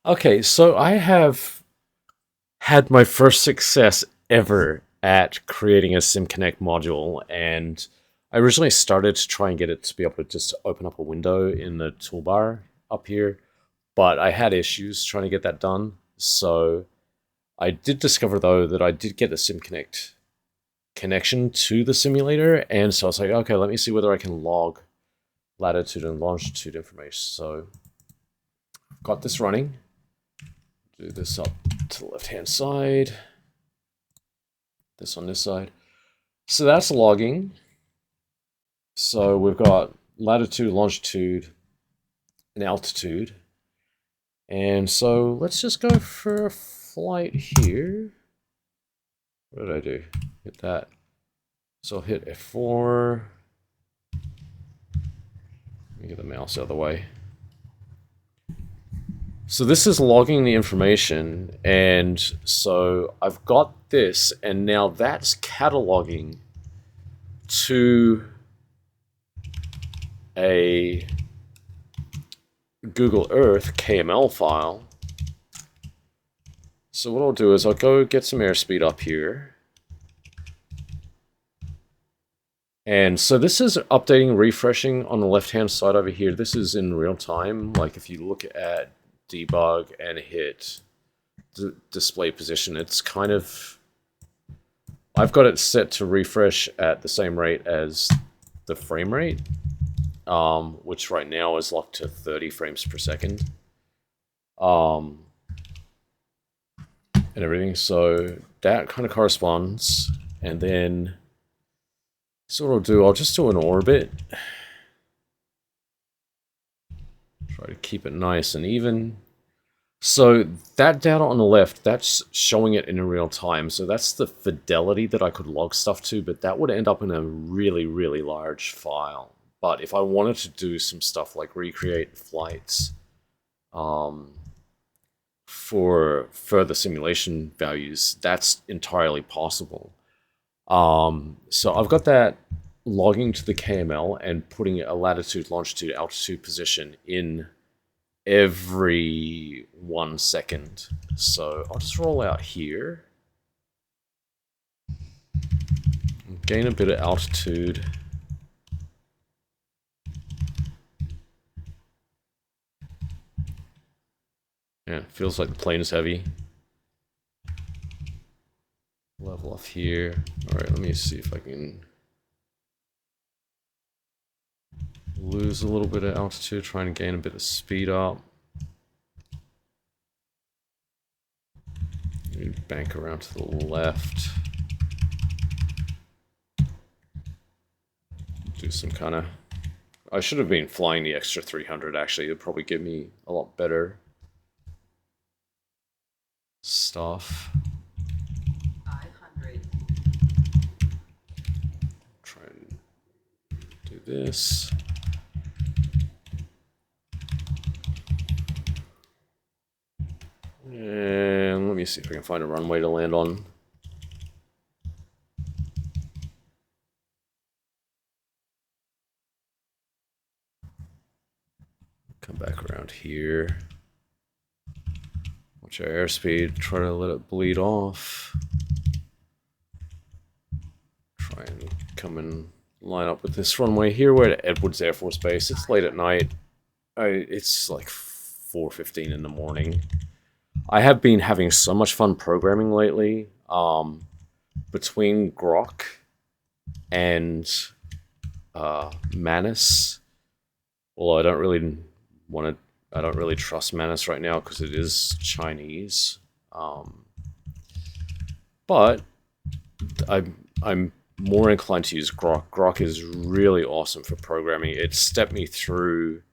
Okay, so I have had my first success ever at creating a SimConnect module, and I originally started to try and get it to be able to just open up a window in the toolbar up here, but I had issues trying to get that done. So I did discover though that I did get the SimConnect connection to the simulator, and so I was like, okay, let me see whether I can log latitude and longitude information. So I've got this running. Do this up to the left-hand side. This on this side. So that's logging. So we've got latitude, longitude, and altitude. And so let's just go for a flight here. What did I do? Hit that. So I'll hit F4. Let me get the mouse out of the way. So this is logging the information, and so I've got this, and now that's cataloging to a Google Earth KML file. So what I'll do is I'll go get some airspeed up here. And so this is updating, refreshing on the left-hand side over here. This is in real time. Like if you look at debug and hit display position, it's kind of... I've got it set to refresh at the same rate as the frame rate, which right now is locked to 30 frames per second. And everything. So that kind of corresponds. And then, so what I'll do, I'll just do an orbit. Try to keep it nice and even. So that data on the left, that's showing it in real time. So that's the fidelity that I could log stuff to, but that would end up in a really, really large file. But if I wanted to do some stuff like recreate flights for further simulation values, that's entirely possible. So I've got that logging to the KML and putting a latitude, longitude, altitude position in every 1 second. So I'll just roll out here. Gain a bit of altitude. Yeah, feels like the plane is heavy. Level off here. Alright, let me see if I can lose a little bit of altitude, trying to gain a bit of speed up. Bank around to the left. Do some kind of... I should have been flying the extra 300 actually. It'd probably give me a lot better stuff. 500. Try and do this. And let me see if I can find a runway to land on. Come back around here. Watch our airspeed, try to let it bleed off. Try and come and line up with this runway here. We're at Edwards Air Force Base. It's late at night. It's like 4:15 in the morning. I have been having so much fun programming lately. Between Grok and Manus. Although I don't really want to... I don't really trust Manus right now because it is Chinese. But I'm more inclined to use Grok. Grok is really awesome for programming. It stepped me through,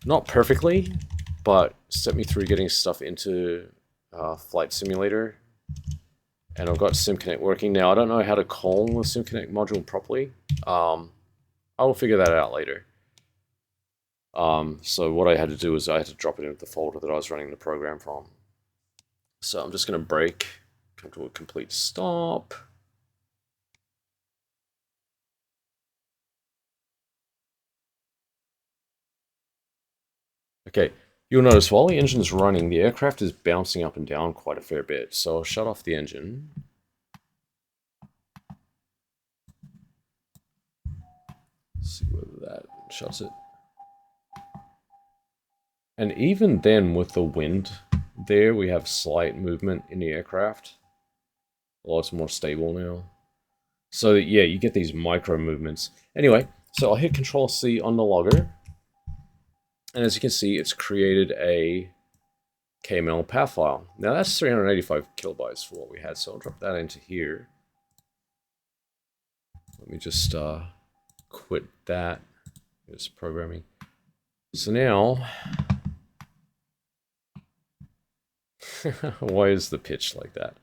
not perfectly, but stepped me through getting stuff into Flight Simulator. And I've got SimConnect working now. I don't know how to call the SimConnect module properly. I will figure that out later. So what I had to do is I had to drop it into the folder that I was running the program from. So I'm just going to break, come to a complete stop. Okay, You'll notice while the engine's running, the aircraft is bouncing up and down quite a fair bit. So I'll shut off the engine. See whether that shuts it. And even then, with the wind there, we have slight movement in the aircraft. A lot more stable now. So yeah, you get these micro movements. Anyway, so I'll hit Control C on the logger. And as you can see, it's created a KML path file. Now that's 385 kilobytes for what we had, so I'll drop that into here. Let me just quit that. It's programming. So now, why is the pitch like that?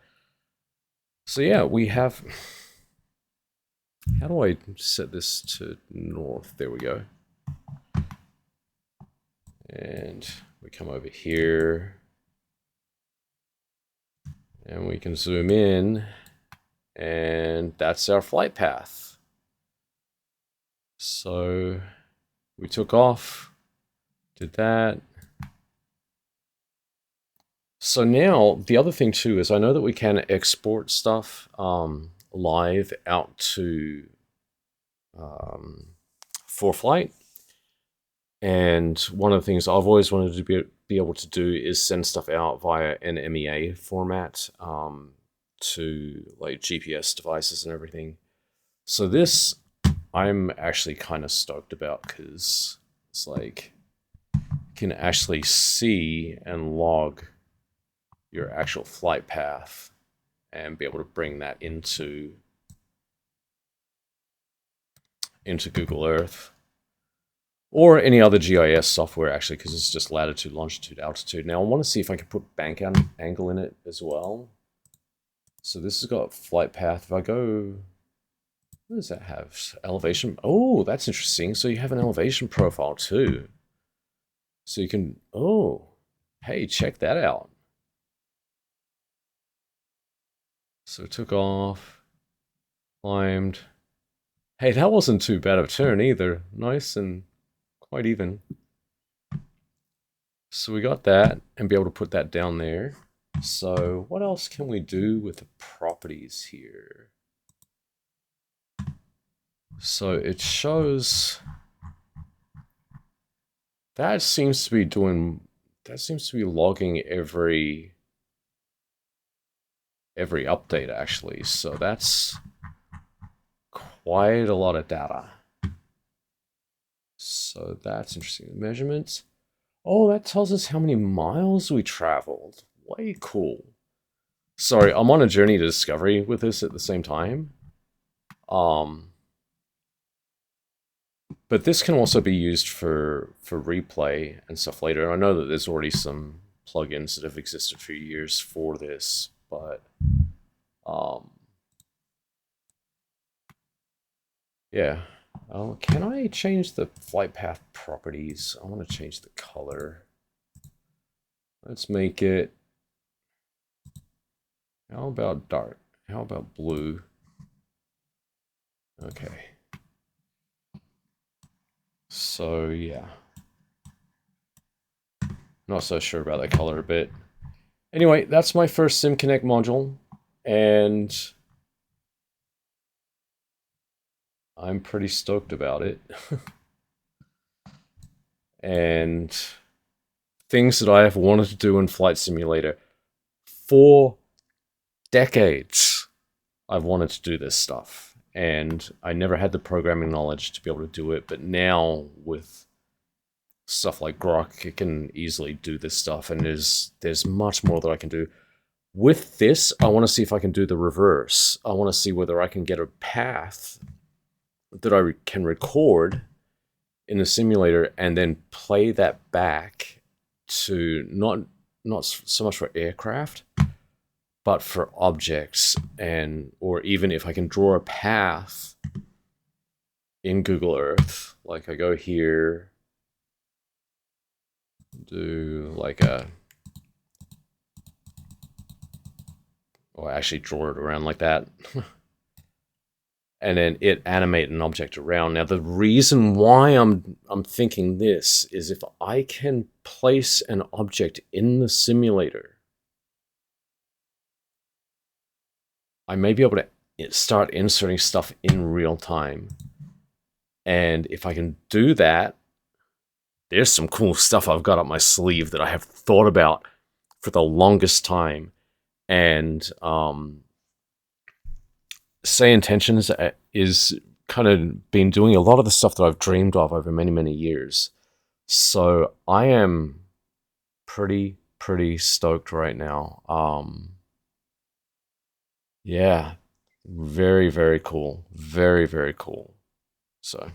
So yeah, we have, how do I set this to north? There we go. And we come over here. And we can zoom in. And that's our flight path. So we took off, did that. So now the other thing too is I know that we can export stuff live out to ForeFlight. And one of the things I've always wanted to be able to do is send stuff out via an MEA format to like GPS devices and everything. So this I'm actually kind of stoked about because it's like you can actually see and log your actual flight path and be able to bring that into Google Earth or any other GIS software actually, because it's just latitude, longitude, altitude. Now I want to see if I can put bank angle in it as well. So this has got flight path. If I go, what does that have? Elevation. Oh, that's interesting. So you have an elevation profile too. So you can, oh, hey, check that out. So took off, climbed. Hey, that wasn't too bad of a turn either. Nice and quite even. So we got that and be able to put that down there. So what else can we do with the properties here? So it shows that seems to be logging every update actually. So that's quite a lot of data. So that's interesting. Measurements. Oh, that tells us how many miles we traveled. Way cool. Sorry, I'm on a journey to discovery with this at the same time. But this can also be used for replay and stuff later. I know that there's already some plugins that have existed for years for this, but yeah. Can I change the flight path properties? I want to change the color. Let's make it, how about dark? How about blue? Okay. So yeah. Not so sure about that color, but anyway, that's my first SimConnect module, and I'm pretty stoked about it. And things that I have wanted to do in Flight Simulator for decades. I've wanted to do this stuff, and I never had the programming knowledge to be able to do it, but now with stuff like Grok, it can easily do this stuff, and there's much more that I can do. With this, I want to see if I can do the reverse. I want to see whether I can get a path that I can record in the simulator and then play that back to not so much for aircraft, but for objects, and or even if I can draw a path in Google Earth, like I go here, do like a, or actually draw it around like that. and then it animate an object around. Now, the reason why I'm thinking this is if I can place an object in the simulator, I may be able to start inserting stuff in real time. And if I can do that, there's some cool stuff I've got up my sleeve that I have thought about for the longest time. And Say Intentions is kind of been doing a lot of the stuff that I've dreamed of over many, many years. So I am pretty stoked right now. Yeah, very, very cool. Very, very cool. So.